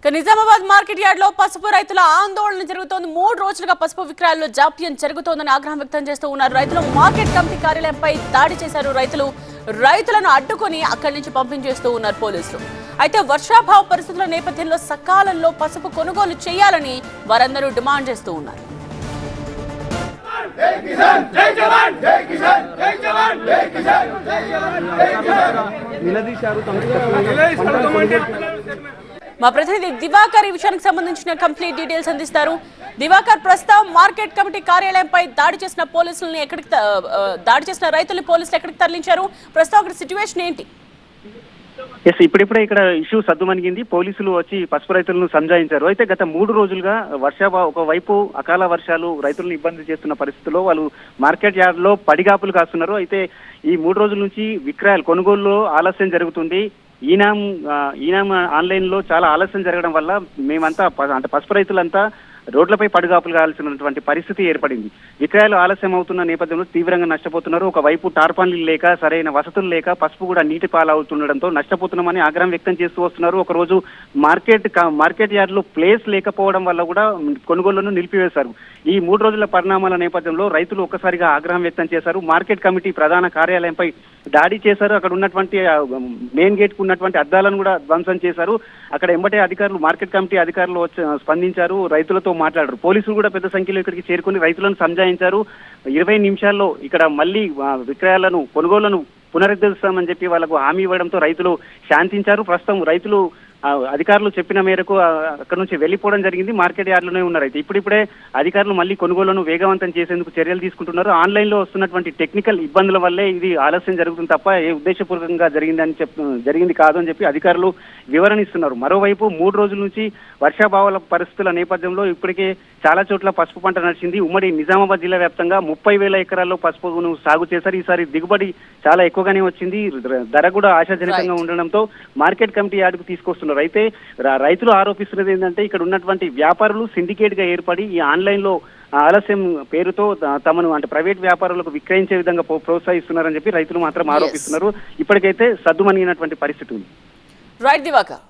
Nizamabad market yard లో పసుపు రైతుల ఆందోళన జరుగుతోంది. 3 రోజులుగా పసుపు విక్రయాల్లో జాప్యం జరుగుతోందని ఆగ్రహం వ్యక్తం చేస్తూ ఉన్నారు. రైతులు మార్కెట్ కమిటీ కార్యాలయంపై దాడి చేశారు. రైతులను అడ్డుకొని అక్కడి నుంచి పంపించేస్తూ ఉన్నారు పోలీసులు. అయితే వర్షాభావ పరిస్థితుల నేపథ్యంలో సకాలంలో పసుపు కొనుగోలు చేయాలని వారందరూ డిమాండ్ చేస్తూ ఉన్నారు. మా ప్రతినిధి దివాకర్ ఈ విషయానికి సంబంధించిన కంప్లీట్ డీటెయిల్స్ అందిస్తారు. దివాకర్, ప్రస్తుతం మార్కెట్ కమిటీ కార్యాలయంపై దాడి చేసిన రైతుల్ని పోలీసులు ఎక్కడికి తరలించారు? ప్రస్తుతం అక్కడ సిచ్యువేషన్ ఏంటి? ఇప్పుడిప్పుడే ఇక్కడ ఇష్యూ సద్దుమణిగింది. పోలీసులు వచ్చి పసుపు రైతులను సంజాయించారు. అయితే గత 3 రోజులుగా ఒకవైపు అకాల వర్షాలు రైతులను ఇబ్బంది చేస్తున్న పరిస్థితుల్లో వాళ్ళు మార్కెట్ యార్డ్ లో పడిగాపులు కాస్తున్నారు. అయితే ఈ 3 రోజుల నుంచి విక్రయాలు కొనుగోలులో ఆలస్యం జరుగుతుంది. ఈనాం ఆన్లైన్ లో చాలా ఆలస్యం జరగడం వల్ల మేమంతా అంటే పసుపు రైతులంతా రోడ్లపై పడుగాపులు కావాల్సినటువంటి పరిస్థితి ఏర్పడింది. విక్రయాలు ఆలస్యం అవుతున్న నేపథ్యంలో తీవ్రంగా నష్టపోతున్నారు. ఒకవైపు టార్పాన్లు లేక, సరైన వసతులు లేక పసుపు కూడా నీటి పాలవుతుండడంతో నష్టపోతున్నామని ఆగ్రహం వ్యక్తం చేస్తూ వస్తున్నారు. ఒకరోజు మార్కెట్ యార్డ్ లో ప్లేస్ లేకపోవడం వల్ల కూడా కొనుగోళ్లను నిలిపివేశారు. ఈ 3 రోజుల పరిణామాల నేపథ్యంలో రైతులు ఒక్కసారిగా ఆగ్రహం వ్యక్తం చేశారు. మార్కెట్ కమిటీ ప్రధాన కార్యాలయంపై దాడి చేశారు. అక్కడ ఉన్నటువంటి మెయిన్ గేట్ కు ఉన్నటువంటి అద్దాలను కూడా ధ్వంసం చేశారు. అక్కడ ఎంబటే మార్కెట్ కమిటీ అధికారులు స్పందించారు, రైతులతో మాట్లాడారు. పోలీసులు కూడా పెద్ద సంఖ్యలో ఇక్కడికి చేరుకుని రైతులను సంజాయించారు. 20 నిమిషాల్లో ఇక్కడ మళ్ళీ కొనుగోళ్లను పునరుద్ధరిస్తామని చెప్పి వాళ్ళకు హామీ ఇవ్వడంతో రైతులు శాంతించారు. ప్రస్తుతం రైతులు అధికారులు చెప్పిన మేరకు అక్కడ నుంచి వెళ్లిపోవడం జరిగింది. మార్కెట్ యార్డ్లోనే ఉన్నారు. అయితే ఇప్పుడిప్పుడే అధికారులు మళ్ళీ కొనుగోళ్లను వేగవంతం చేసేందుకు చర్యలు తీసుకుంటున్నారు. ఆన్లైన్ లో వస్తున్నటువంటి టెక్నికల్ ఇబ్బందుల వల్లే ఇది ఆలస్యం జరుగుతుంది తప్ప ఏ ఉద్దేశపూర్వకంగా జరిగింది కాదు అని చెప్పి అధికారులు వివరణ ఇస్తున్నారు. మరోవైపు 3 రోజుల నుంచి వర్షాభావాల పరిస్థితుల నేపథ్యంలో ఇప్పటికే చాలా చోట్ల పసుపు పంట నడిచింది. ఉమ్మడి నిజామాబాద్ జిల్లా వ్యాప్తంగా 30,000 ఎకరాల్లో పసుపును సాగు చేశారు. ఈసారి దిగుబడి చాలా ఎక్కువగానే వచ్చింది. ధర కూడా ఆశాజనకంగా ఉండడంతో మార్కెట్ కమిటీ యార్డుకు తీసుకొస్తున్నారు. అయితే రైతులు ఆరోపిస్తున్నది ఏంటంటే ఇక్కడ ఉన్నటువంటి వ్యాపారులు సిండికేట్ గా ఏర్పడి ఈ ఆన్లైన్ లో ఆలస్యం పేరుతో తమను అంటే ప్రైవేట్ వ్యాపారులకు విక్రయించే విధంగా ప్రోత్సహిస్తున్నారని చెప్పి రైతులు మాత్రం ఆరోపిస్తున్నారు. ఇప్పటికైతే సద్దుమణిగినటువంటి పరిస్థితి ఉంది. రైట్ దివాకర్.